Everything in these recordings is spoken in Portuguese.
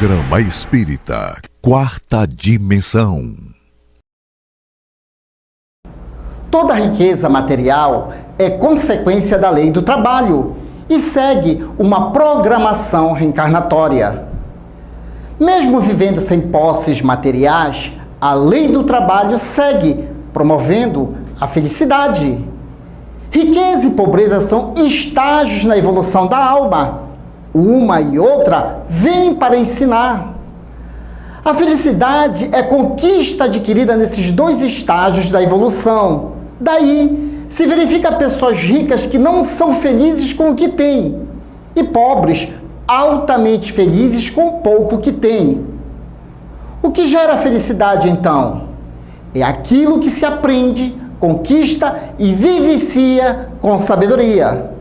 Programa Espírita Quarta Dimensão. Toda riqueza material é consequência da lei do trabalho e segue uma programação reencarnatória. Mesmo vivendo sem posses materiais, a lei do trabalho segue promovendo a felicidade. Riqueza e pobreza são estágios na evolução da alma. Uma e outra vêm para ensinar. A felicidade é conquista adquirida nesses dois estágios da evolução. Daí, se verifica pessoas ricas que não são felizes com o que têm e pobres altamente felizes com o pouco que têm. O que gera felicidade, então? É aquilo que se aprende, conquista e vivencia com sabedoria.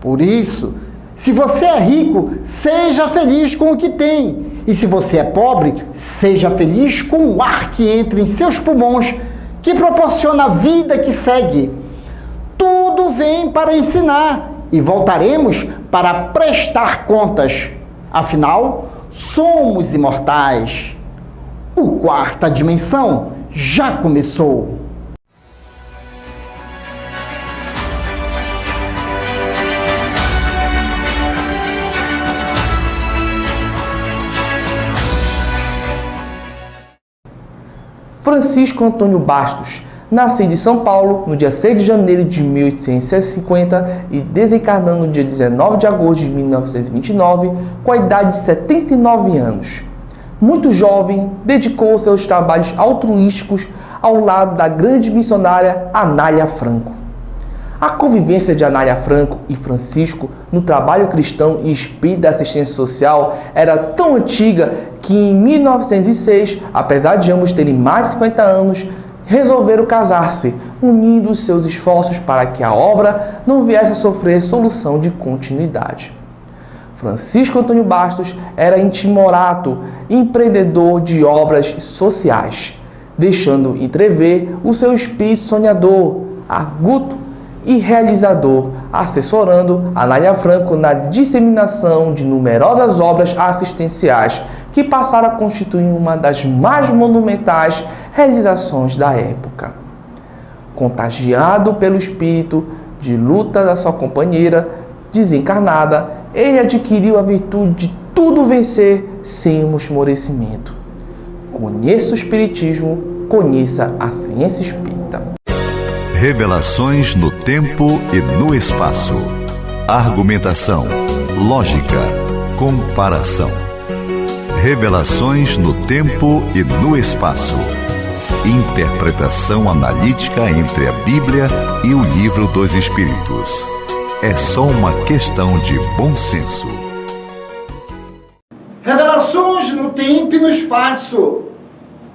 Por isso, se você é rico, seja feliz com o que tem. E se você é pobre, seja feliz com o ar que entra em seus pulmões, que proporciona a vida que segue. Tudo vem para ensinar e voltaremos para prestar contas. Afinal, somos imortais. O Quarta Dimensão já começou. Francisco Antônio Bastos, nascido em São Paulo no dia 6 de janeiro de 1850 e desencarnando no dia 19 de agosto de 1929, com a idade de 79 anos. Muito jovem, dedicou-se aos trabalhos altruísticos ao lado da grande missionária Anália Franco. A convivência de Anália Franco e Francisco no trabalho cristão e espírita da assistência social era tão antiga que em 1906, apesar de ambos terem mais de 50 anos, resolveram casar-se, unindo os seus esforços para que a obra não viesse a sofrer solução de continuidade. Francisco Antônio Bastos era intimorato, empreendedor de obras sociais, deixando entrever o seu espírito sonhador, arguto e realizador, assessorando Anália Franco na disseminação de numerosas obras assistenciais que passaram a constituir uma das mais monumentais realizações da época. Contagiado pelo espírito de luta da sua companheira desencarnada, ele adquiriu a virtude de tudo vencer sem esmorecimento. Conheça o Espiritismo, conheça a ciência espírita. Revelações no tempo e no espaço. Argumentação, lógica, comparação. Revelações no tempo e no espaço. Interpretação analítica entre a Bíblia e o Livro dos Espíritos. É só uma questão de bom senso. Revelações no tempo e no espaço.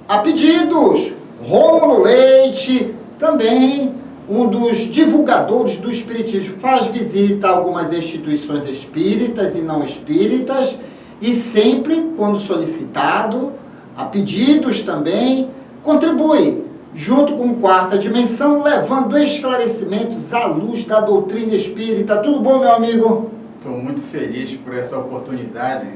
A pedidos, Rômulo Leite, também um dos divulgadores do Espiritismo, faz visita a algumas instituições espíritas e não espíritas e sempre, quando solicitado, a pedidos também, contribui, junto com o Quarta Dimensão, levando esclarecimentos à luz da doutrina espírita. Tudo bom, meu amigo? Estou muito feliz por essa oportunidade,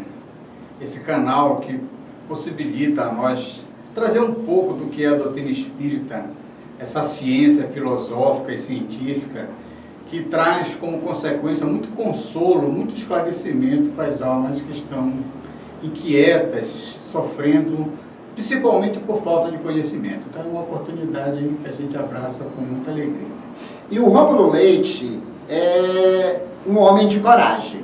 esse canal que possibilita a nós trazer um pouco do que é a doutrina espírita, essa ciência filosófica e científica que traz como consequência muito consolo, muito esclarecimento para as almas que estão inquietas, sofrendo, principalmente por falta de conhecimento. Então é uma oportunidade que a gente abraça com muita alegria. E o Rômulo Leite é um homem de coragem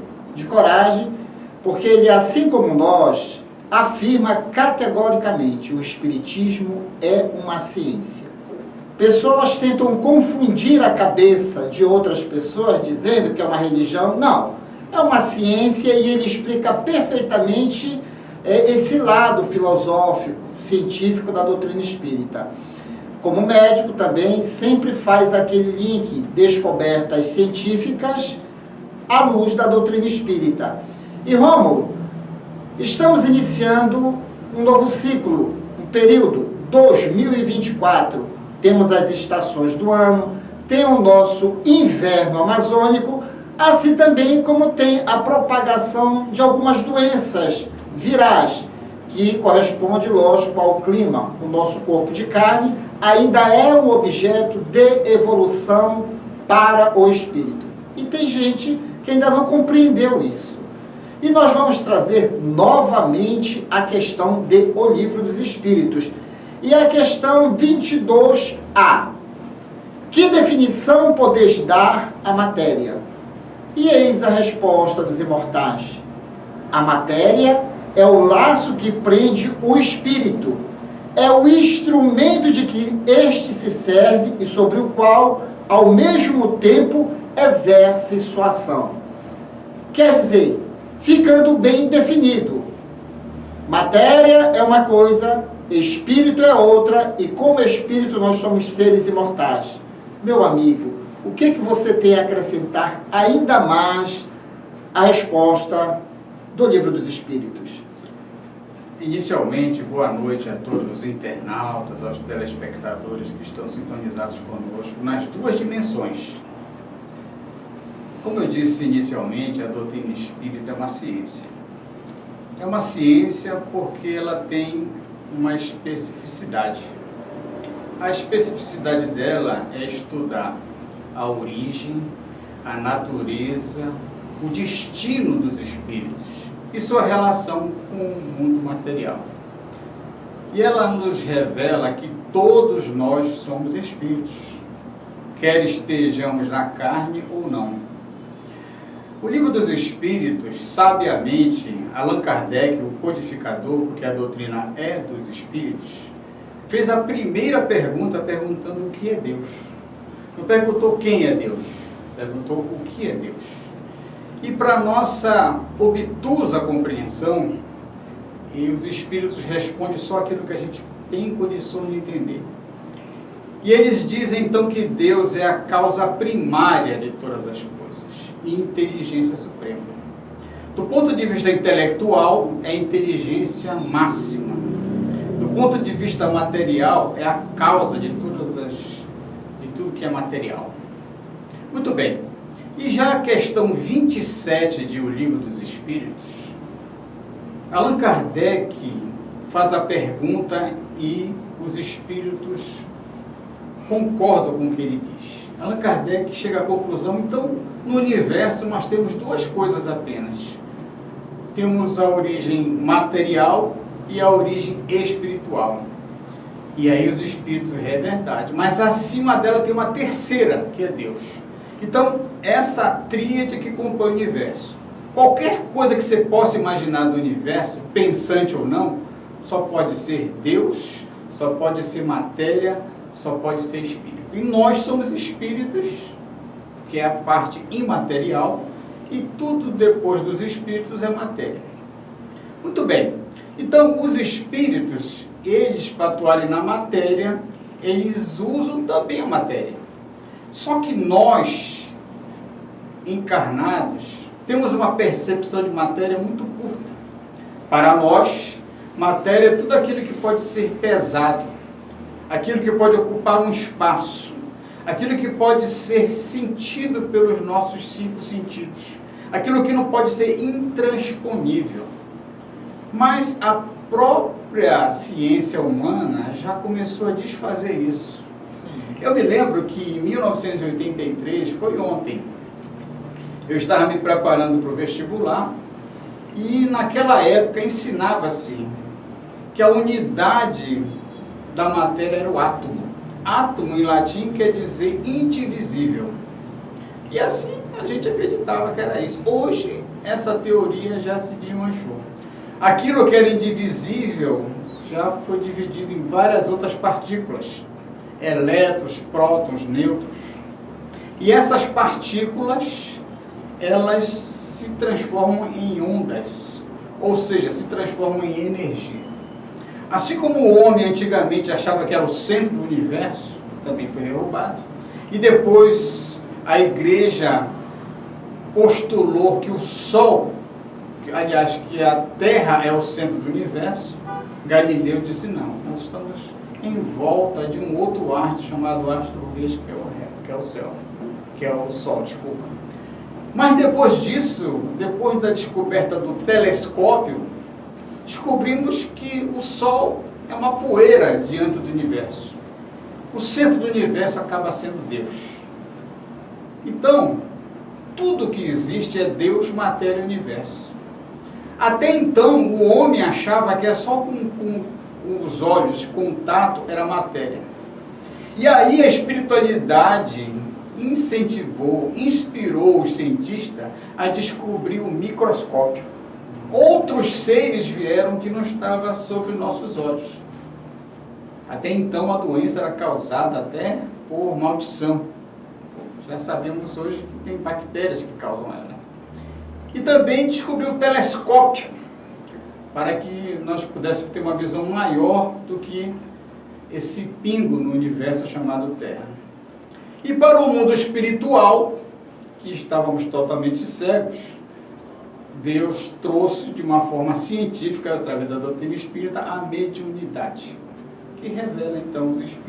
porque ele, assim como nós, afirma categoricamente: o Espiritismo é uma ciência. Pessoas tentam confundir a cabeça de outras pessoas dizendo que é uma religião. Não, é uma ciência e ele explica perfeitamente esse lado filosófico, científico da doutrina espírita. Como médico também sempre faz aquele link, descobertas científicas à luz da doutrina espírita. E Rômulo, estamos iniciando um novo ciclo, um período 2024. Temos as estações do ano, tem o nosso inverno amazônico, assim também como tem a propagação de algumas doenças virais, que corresponde, lógico, ao clima. O nosso corpo de carne ainda é um objeto de evolução para o espírito. E tem gente que ainda não compreendeu isso. E nós vamos trazer novamente a questão de O Livro dos Espíritos. E a questão 22A. Que definição podeis dar à matéria? E eis a resposta dos imortais. A matéria é o laço que prende o espírito. É o instrumento de que este se serve e sobre o qual, ao mesmo tempo, exerce sua ação. Quer dizer, ficando bem definido, matéria é uma coisa, espírito é outra, e como espírito nós somos seres imortais. Meu amigo, o que você tem a acrescentar ainda mais à resposta do Livro dos Espíritos? Inicialmente, boa noite a todos os internautas, aos telespectadores que estão sintonizados conosco nas duas dimensões. Como eu disse inicialmente, a doutrina espírita é uma ciência. É uma ciência porque ela tem uma especificidade. A especificidade dela é estudar a origem, a natureza, o destino dos espíritos e sua relação com o mundo material. E ela nos revela que todos nós somos espíritos, quer estejamos na carne ou não. O Livro dos Espíritos, sabiamente, Allan Kardec, o codificador, porque a doutrina é dos espíritos, fez a primeira pergunta perguntando o que é Deus. Não perguntou quem é Deus, perguntou o que é Deus. E para nossa obtusa compreensão, e os espíritos respondem só aquilo que a gente tem condição de entender. E eles dizem então que Deus é a causa primária de todas as coisas, e inteligência suprema. Do ponto de vista intelectual, é inteligência máxima. Do ponto de vista material, é a causa de tudo que é material. Muito bem. E já a questão 27 de O Livro dos Espíritos, Allan Kardec faz a pergunta e os espíritos concordam com o que ele diz. Allan Kardec chega à conclusão, então, no universo nós temos duas coisas apenas. Temos a origem material e a origem espiritual. E aí os espíritos, é verdade, mas acima dela tem uma terceira, que é Deus. Então, essa tríade que compõe o universo. Qualquer coisa que você possa imaginar do universo, pensante ou não, só pode ser Deus, só pode ser matéria, só pode ser espírito. E nós somos espíritos, que é a parte imaterial, e tudo depois dos espíritos é matéria. Muito bem. Então, os espíritos, eles, para atuarem na matéria, eles usam também a matéria. Só que nós, encarnados, temos uma percepção de matéria muito curta. Para nós, matéria é tudo aquilo que pode ser pesado, aquilo que pode ocupar um espaço, aquilo que pode ser sentido pelos nossos 5 sentidos, aquilo que não pode ser intransponível. Mas a própria ciência humana já começou a desfazer isso. Eu me lembro que em 1983, foi ontem, eu estava me preparando para o vestibular e naquela época ensinava-se que a unidade da matéria era o átomo. Átomo em latim quer dizer indivisível. E assim a gente acreditava que era isso. Hoje essa teoria já se desmanchou. Aquilo que era indivisível já foi dividido em várias outras partículas. Elétrons, prótons, nêutrons. E essas partículas, elas se transformam em ondas, ou seja, se transformam em energia. Assim como o homem antigamente achava que era o centro do universo, também foi derrubado, e depois a igreja postulou que o Sol, aliás, que a Terra é o centro do universo, Galileu disse não, nós estamos em volta de um outro astro chamado astro Reis, que é o céu, que é o Sol, desculpa. Mas depois disso, depois da descoberta do telescópio, descobrimos que o Sol é uma poeira diante do universo. O centro do universo acaba sendo Deus. Então, tudo que existe é Deus, matéria e universo. Até então, o homem achava que é só com os olhos, contato, era matéria. E aí a espiritualidade incentivou, inspirou os cientistas a descobrir o microscópio. Outros seres vieram que não estavam sob nossos olhos. Até então a doença era causada até por maldição. Já sabemos hoje que tem bactérias que causam ela. E também descobriu o telescópio, para que nós pudéssemos ter uma visão maior do que esse pingo no universo chamado Terra. E para o mundo espiritual, que estávamos totalmente cegos, Deus trouxe de uma forma científica, através da doutrina espírita, a mediunidade, que revela então os espíritos.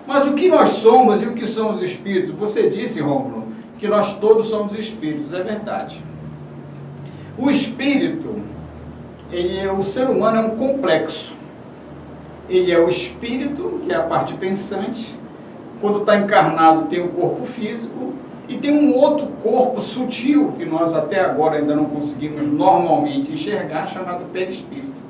Mas o que nós somos e o que são os espíritos? Você disse, Rômulo, que nós todos somos espíritos, é verdade. O espírito, o ser humano é um complexo. Ele é o espírito, que é a parte pensante. Quando está encarnado tem o corpo físico e tem um outro corpo sutil, que nós até agora ainda não conseguimos normalmente enxergar, chamado perispírito.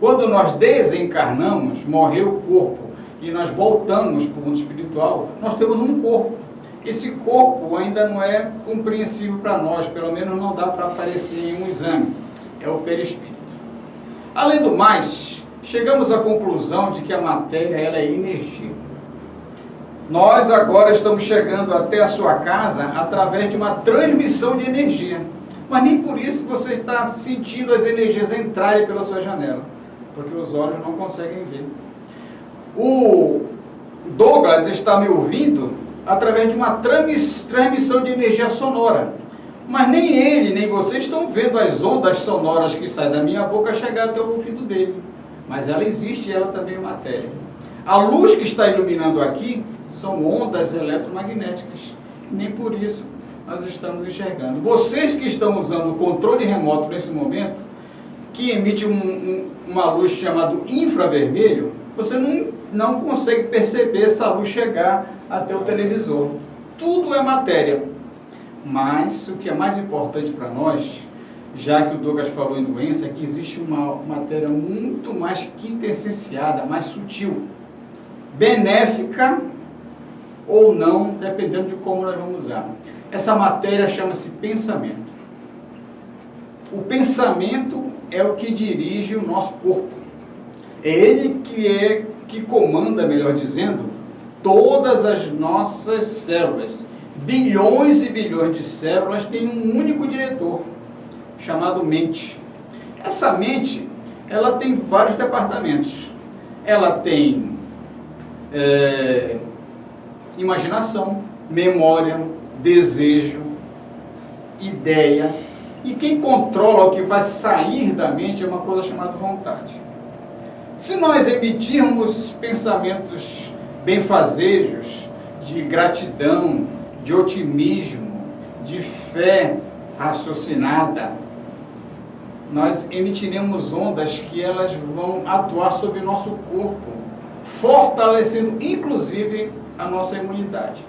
Quando nós desencarnamos, morreu o corpo e nós voltamos para o mundo espiritual, nós temos um corpo. Esse corpo ainda não é compreensível para nós, pelo menos não dá para aparecer em um exame. É o perispírito. Além do mais, chegamos à conclusão de que a matéria ela é energia. Nós agora estamos chegando até a sua casa através de uma transmissão de energia. Mas nem por isso você está sentindo as energias entrarem pela sua janela, porque os olhos não conseguem ver. O Douglas está me ouvindo através de uma transmissão de energia sonora. Mas nem ele, nem você estão vendo as ondas sonoras que saem da minha boca chegar até o ouvido dele. Mas ela existe e ela também é matéria. A luz que está iluminando aqui são ondas eletromagnéticas. Nem por isso nós estamos enxergando. Vocês que estão usando o controle remoto nesse momento, que emite uma luz chamada infravermelho, você não consegue perceber essa luz chegar até o televisor. Tudo é matéria. Mas o que é mais importante para nós, já que o Douglas falou em doença, é que existe uma matéria muito mais quintessenciada, mais sutil, benéfica ou não, dependendo de como nós vamos usar. Essa matéria chama-se pensamento. O pensamento é o que dirige o nosso corpo. É ele que comanda, melhor dizendo, todas as nossas células. Bilhões e bilhões de células têm um único diretor, chamado mente. Essa mente, ela tem vários departamentos. Ela tem imaginação, memória, desejo, ideia. E quem controla o que vai sair da mente é uma coisa chamada vontade. Se nós emitirmos pensamentos benfazejos, de gratidão, de otimismo, de fé raciocinada, nós emitiremos ondas que elas vão atuar sobre o nosso corpo, fortalecendo inclusive a nossa imunidade.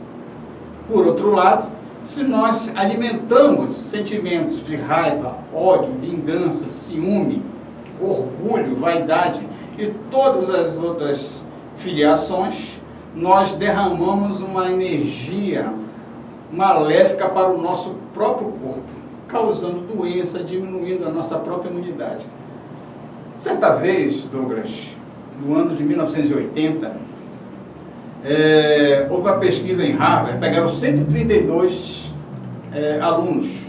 Por outro lado, se nós alimentamos sentimentos de raiva, ódio, vingança, ciúme, orgulho, vaidade e todas as outras filiações, nós derramamos uma energia maléfica para o nosso próprio corpo, causando doença, diminuindo a nossa própria imunidade. Certa vez, Douglas, no ano de 1980, houve uma pesquisa em Harvard, pegaram 132 alunos.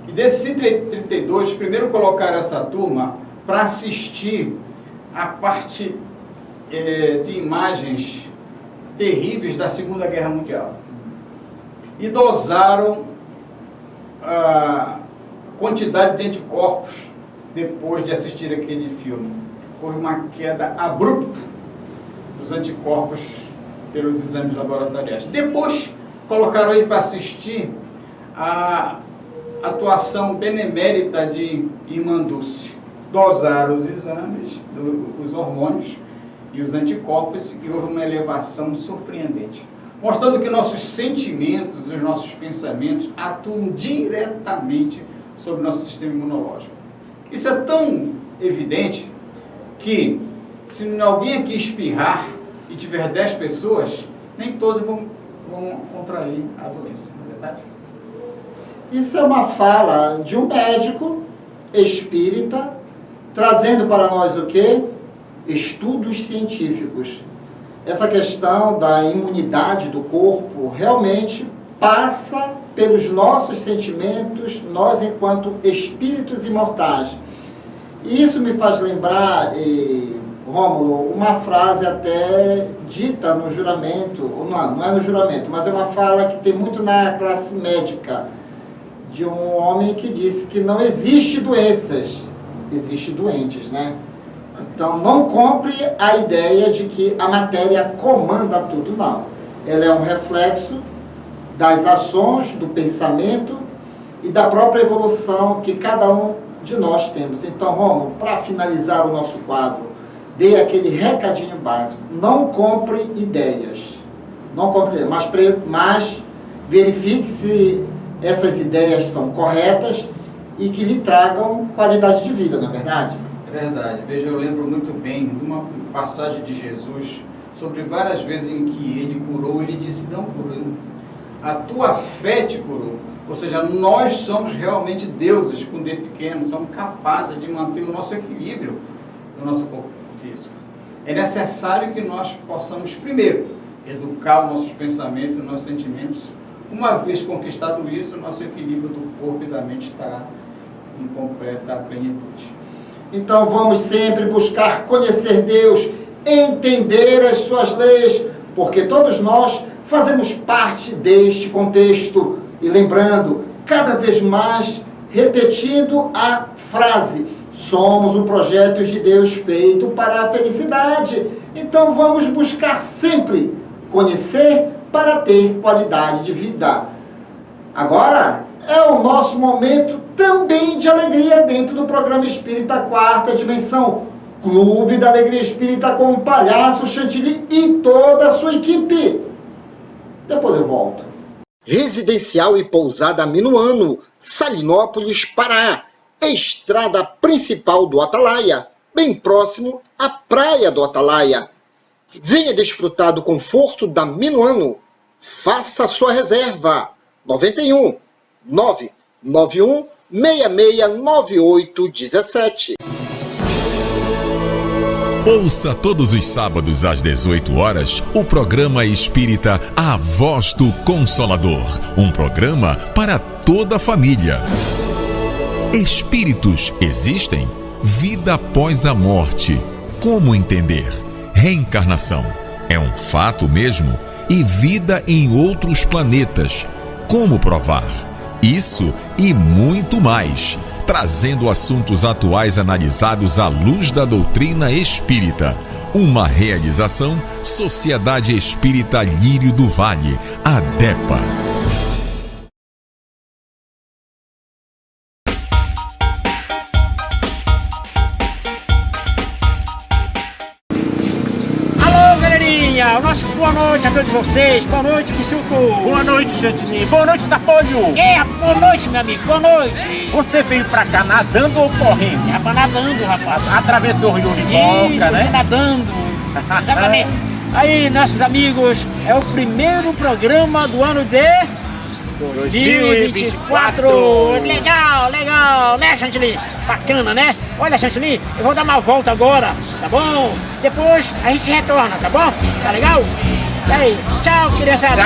E desses 132, primeiro colocaram essa turma para assistir a parte de imagens terríveis da Segunda Guerra Mundial. E dosaram a quantidade de anticorpos depois de assistir aquele filme. Houve uma queda abrupta dos anticorpos pelos exames laboratoriais. Depois colocaram ele para assistir a atuação benemérita de Irmã Dulce. dosaram os exames, os hormônios e os anticorpos, e houve uma elevação surpreendente, mostrando que nossos sentimentos e os nossos pensamentos atuam diretamente sobre o nosso sistema imunológico. Isso é tão evidente que, se alguém aqui espirrar e tiver 10 pessoas, nem todos vão contrair a doença, não é verdade? Isso é uma fala de um médico espírita, trazendo para nós o quê? Estudos científicos. Essa questão da imunidade do corpo realmente passa pelos nossos sentimentos, nós enquanto espíritos imortais. E isso me faz lembrar, Rômulo, uma frase até dita no juramento, não é no juramento, mas é uma fala que tem muito na classe médica, de um homem que disse que não existe doenças, existe doentes, né? Então não compre a ideia de que a matéria comanda tudo, não. Ela é um reflexo das ações, do pensamento e da própria evolução que cada um de nós temos. Então, Rômulo, para finalizar o nosso quadro, dê aquele recadinho básico. Não compre ideias. Não compre ideias, mas verifique se essas ideias são corretas e que lhe tragam qualidade de vida, não é verdade? É verdade. Veja, eu lembro muito bem de uma passagem de Jesus sobre várias vezes em que ele curou, ele disse, não curou, a tua fé te curou. Ou seja, nós somos realmente deuses com D pequeno, somos capazes de manter o nosso equilíbrio no nosso corpo físico. É necessário que nós possamos, primeiro, educar os nossos pensamentos, os nossos sentimentos. Uma vez conquistado isso, o nosso equilíbrio do corpo e da mente estará em completa plenitude. Então vamos sempre buscar conhecer Deus, entender as suas leis, porque todos nós fazemos parte deste contexto. E lembrando, cada vez mais, repetindo a frase, somos um projeto de Deus feito para a felicidade. Então vamos buscar sempre conhecer para ter qualidade de vida. Agora é o nosso momento também de alegria dentro do programa Espírita Quarta Dimensão, Clube da Alegria Espírita com o Palhaço Chantilly e toda a sua equipe. Depois eu volto. Residencial e Pousada Minuano, Salinópolis, Pará. Estrada principal do Atalaia, bem próximo à praia do Atalaia. Venha desfrutar do conforto da Minuano. Faça sua reserva. 91 991 669817. Ouça todos os sábados às 18 horas o programa espírita A Voz do Consolador, um programa para toda a família. Espíritos existem? Vida após a morte. Como entender? Reencarnação é um fato mesmo? E vida em outros planetas? Como provar? Isso e muito mais, trazendo assuntos atuais analisados à luz da doutrina espírita. Uma realização Sociedade Espírita Lírio do Vale, ADEPA. Nossa, boa noite a todos vocês, boa noite, Kisuko. Boa noite, Chantilly. Boa noite, Tapolho. Boa noite, meu amigo, boa noite. Você veio pra cá nadando ou correndo? Nadando, rapaz. Atravessou o Rio Limoca, né? Nadando, exatamente. Aí, nossos amigos, é o primeiro programa do ano de 2024. Legal, né, Chantilly? Bacana, né? Olha, Chantilly, eu vou dar uma volta agora, tá bom? Depois a gente retorna, tá bom? Tá legal? E aí, tchau, criançada.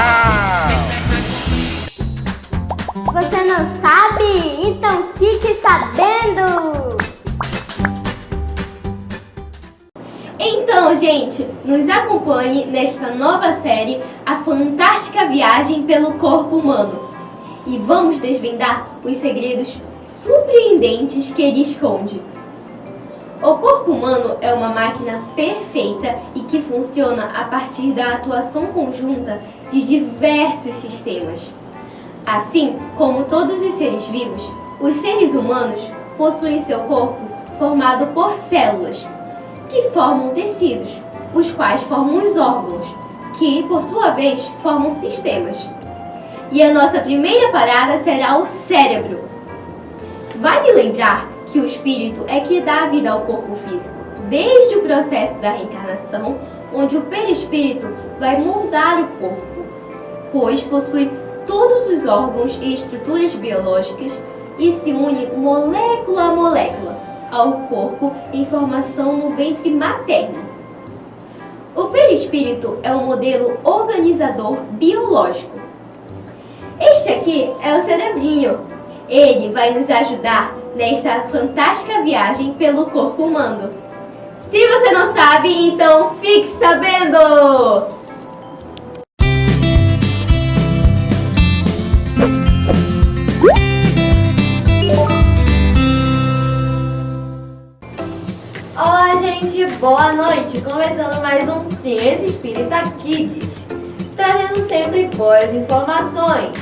Você não sabe? Então fique sabendo! Então, gente, nos acompanhe nesta nova série, A Fantástica Viagem pelo Corpo Humano. E vamos desvendar os segredos surpreendentes que ele esconde. O corpo humano é uma máquina perfeita e que funciona a partir da atuação conjunta de diversos sistemas. Assim como todos os seres vivos, os seres humanos possuem seu corpo formado por células, que formam tecidos, os quais formam os órgãos, que, por sua vez, formam sistemas. E a nossa primeira parada será o cérebro. Vale lembrar que o espírito é que dá vida ao corpo físico, desde o processo da reencarnação, onde o perispírito vai moldar o corpo, pois possui todos os órgãos e estruturas biológicas e se une molécula a molécula ao corpo em formação no ventre materno. O perispírito é um modelo organizador biológico. Este aqui é o cerebrinho. Ele vai nos ajudar nesta fantástica viagem pelo corpo humano. Se você não sabe, então fique sabendo! Olá, gente, boa noite! Começando mais um Ciência Espírita Kids, trazendo sempre boas informações.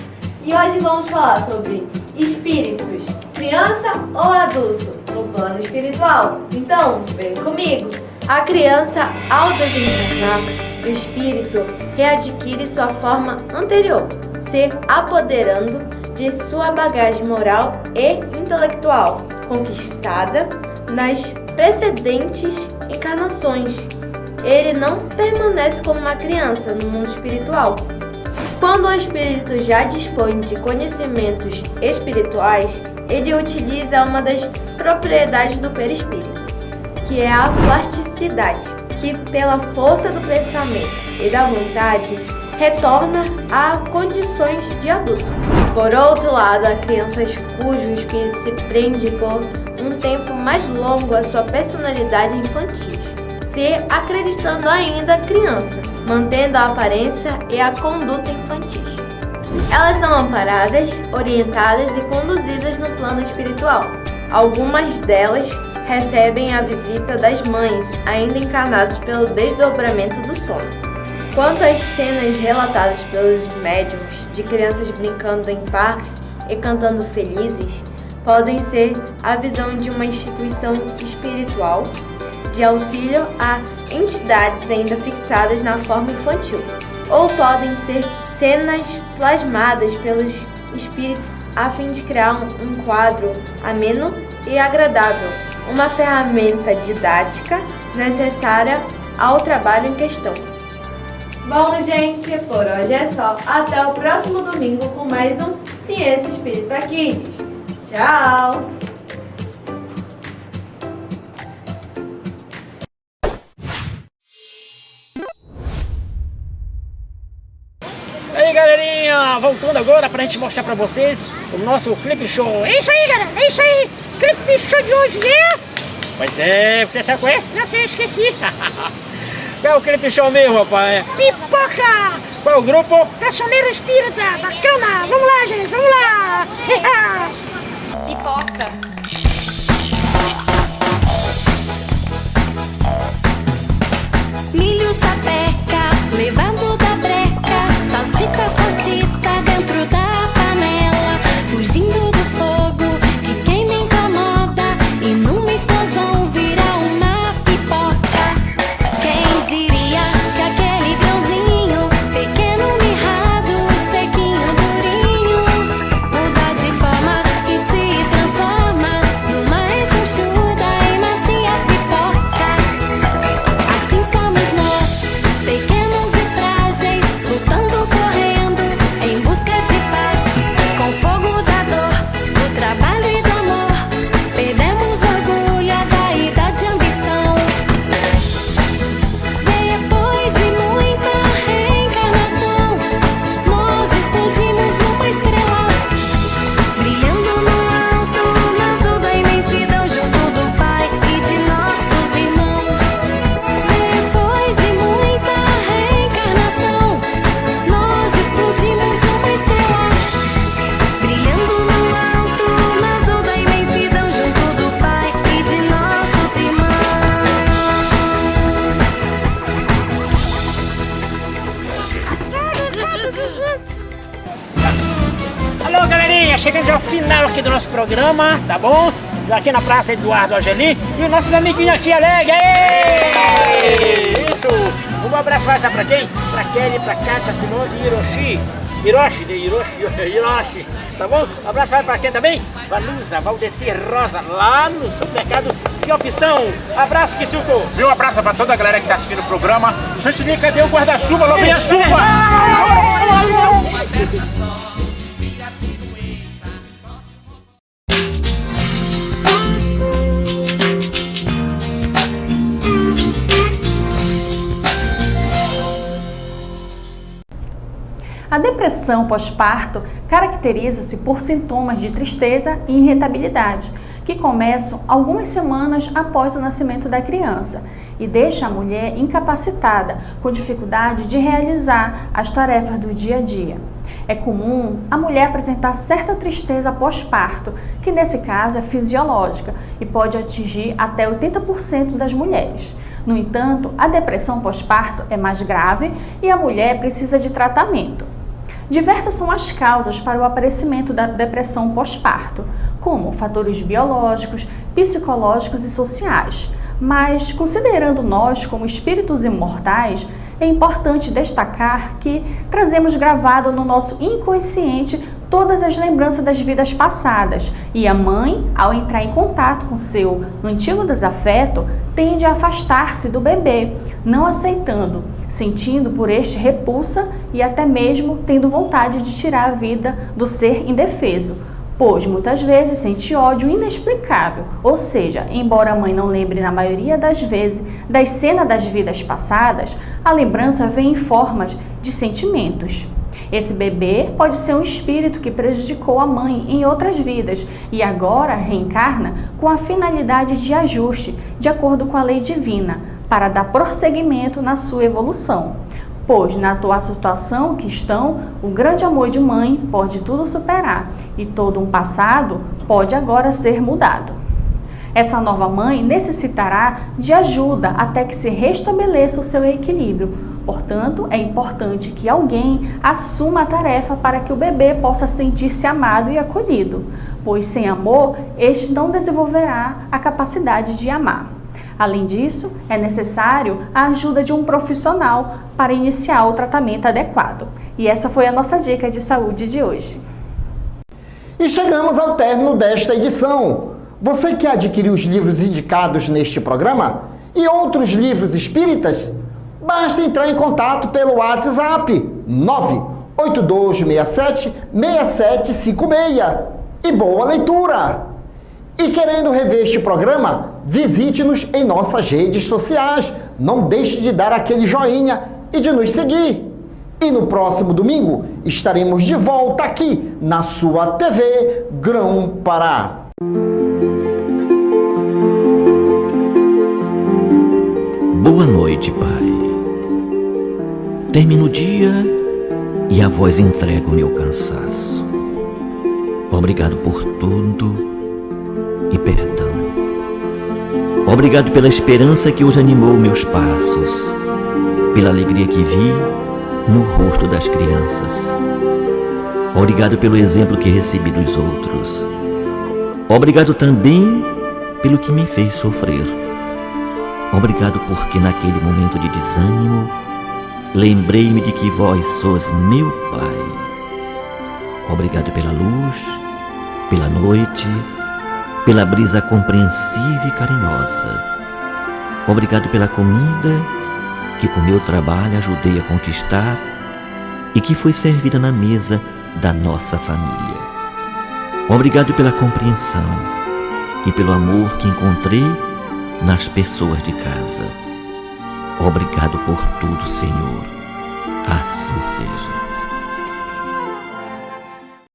E hoje vamos falar sobre espíritos, criança ou adulto, no plano espiritual. Então, vem comigo! A criança, ao desencarnar, o espírito readquire sua forma anterior, se apoderando de sua bagagem moral e intelectual, conquistada nas precedentes encarnações. Ele não permanece como uma criança no mundo espiritual. Quando o espírito já dispõe de conhecimentos espirituais, ele utiliza uma das propriedades do perispírito, que é a plasticidade, que pela força do pensamento e da vontade retorna a condições de adulto. Por outro lado, há crianças cujo espírito se prende por um tempo mais longo à sua personalidade infantil, se acreditando ainda criança, mantendo a aparência e a conduta infantis. Elas são amparadas, orientadas e conduzidas no plano espiritual. Algumas delas recebem a visita das mães, ainda encarnadas pelo desdobramento do sono. Quanto às cenas relatadas pelos médiuns de crianças brincando em parques e cantando felizes, podem ser a visão de uma instituição espiritual de auxílio a entidades ainda fixadas na forma infantil, ou podem ser cenas plasmadas pelos espíritos a fim de criar um quadro ameno e agradável, uma ferramenta didática necessária ao trabalho em questão. Bom, gente, por hoje é só. Até o próximo domingo com mais um Ciência Espírita Kids. Tchau! E aí, galerinha, voltando agora pra gente mostrar pra vocês o nosso clipe show. É isso aí, galera, é isso aí. Clipe show de hoje é... Pois é, você sabe qual é? Não sei, esqueci. Qual é o clipe show mesmo, rapaz? Pipoca! Qual é o grupo? Caçoneiro Espírita, bacana! Vamos lá, gente, vamos lá! Pipoca. Milho sapeca, levando da breca, saltita, saltita dentro da panela, fugindo do fogo que quem me incomoda e numa explosão vira uma pipoca. Quem diria que aquele grãozinho, pequeno, mirrado, sequinho, durinho, muda de forma e se transforma numa rechonchuda e macia pipoca. Assim somos nós, pequenos e frágeis, lutando, correndo, em busca de paz. Com fogo da dor, do trabalho e do amor, perdemos orgulho, a vaidade e a ambição. Depois de muita reencarnação, nós explodimos numa estrela, brilhando no alto, no azul da imensidão, junto do Pai e de nossos irmãos. Depois de muita reencarnação, nós explodimos numa estrela, brilhando no alto, no azul da imensidão, junto do Pai e de nossos irmãos. Alô, galerinha, chegamos ao final aqui do nosso programa, tá bom? aqui na Praça Eduardo Angelim. E os nossos amiguinhos aqui, alegre. Isso! Um abraço vai pra quem? Pra Kelly, pra Kátia, Simões e Hiroshi, tá bom? Um abraço vai pra quem também? Valusa, Valdeci Rosa, lá no supermercado Que Opção. Abraço, Kisuko. Meu abraço pra toda a galera que tá assistindo o programa. Chantilly, cadê o guarda-chuva? Lá vem a chuva! A depressão pós-parto caracteriza-se por sintomas de tristeza e irritabilidade, que começam algumas semanas após o nascimento da criança e deixa a mulher incapacitada, com dificuldade de realizar as tarefas do dia a dia. É comum a mulher apresentar certa tristeza pós-parto, que nesse caso é fisiológica e pode atingir até 80% das mulheres. No entanto, a depressão pós-parto é mais grave e a mulher precisa de tratamento. Diversas são as causas para o aparecimento da depressão pós-parto, como fatores biológicos, psicológicos e sociais. Mas, considerando nós como espíritos imortais, é importante destacar que trazemos gravado no nosso inconsciente todas as lembranças das vidas passadas, e a mãe, ao entrar em contato com seu antigo desafeto, tende a afastar-se do bebê, não aceitando, sentindo por este repulsa e até mesmo tendo vontade de tirar a vida do ser indefeso, pois muitas vezes sente ódio inexplicável, ou seja, embora a mãe não lembre na maioria das vezes das cenas das vidas passadas, a lembrança vem em formas de sentimentos. Esse bebê pode ser um espírito que prejudicou a mãe em outras vidas e agora reencarna com a finalidade de ajuste, de acordo com a lei divina, para dar prosseguimento na sua evolução. Pois, na atual situação que estão, o grande amor de mãe pode tudo superar e todo um passado pode agora ser mudado. Essa nova mãe necessitará de ajuda até que se restabeleça o seu equilíbrio. Portanto, é importante que alguém assuma a tarefa para que o bebê possa sentir-se amado e acolhido, pois sem amor, este não desenvolverá a capacidade de amar. Além disso, é necessário a ajuda de um profissional para iniciar o tratamento adequado. E essa foi a nossa dica de saúde de hoje. E chegamos ao término desta edição. Você quer adquirir os livros indicados neste programa e outros livros espíritas? Basta entrar em contato pelo WhatsApp 98267-6756. E boa leitura! E querendo rever este programa, visite-nos em nossas redes sociais. Não deixe de dar aquele joinha e de nos seguir. E no próximo domingo estaremos de volta aqui na sua TV Grão-Pará. Boa noite, Pai. Termina o dia e a voz entrega o meu cansaço. Obrigado por tudo e perdão. Obrigado pela esperança que hoje animou meus passos, pela alegria que vi no rosto das crianças. Obrigado pelo exemplo que recebi dos outros. Obrigado também pelo que me fez sofrer. Obrigado porque naquele momento de desânimo, lembrei-me de que vós sois meu Pai. Obrigado pela luz, pela noite, pela brisa compreensiva e carinhosa. Obrigado pela comida que com meu trabalho ajudei a conquistar e que foi servida na mesa da nossa família. Obrigado pela compreensão e pelo amor que encontrei nas pessoas de casa. Obrigado por tudo, Senhor. Assim seja.